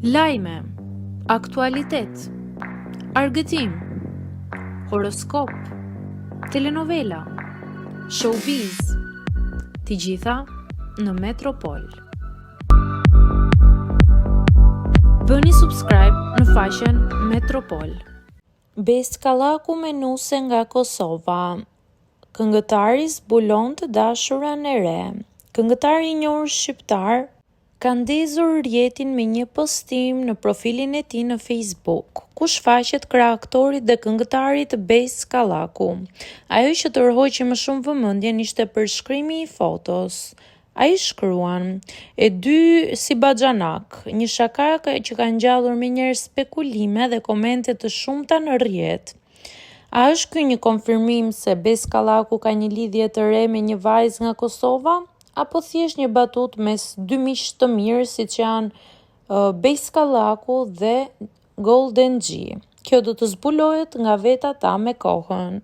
Lajme, aktualitet, argëtim, horoskop, telenovela, showbiz, të gjitha në Metropol. Bëni subscribe në faqen Metropol. Beskallaku me nuse nga Kosova. Këngëtari zbulon të dashurën e re. Këngëtari i njohur shqiptar ka ndezur rjetin me një postim në profilin e tij në Facebook, ku shfaqet krah aktorit dhe këngëtarit Beskallaku. Ajo që tërhoqi më shumë vëmendjen ishte përshkrimi i fotos. Ai shkruan: "E dy si baxhanak", një shaka që ka ngjallur me njerëz spekulime dhe komente të shumta në rrjet. A është ky një konfirmim se Beskallaku ka një lidhje të re me një vajzë nga Kosova? Apo thjesht një batut mes dy miq të mirë siç janë Beskallaku dhe Golden G? Kjo do të zbulohet nga vetë ata me kohën.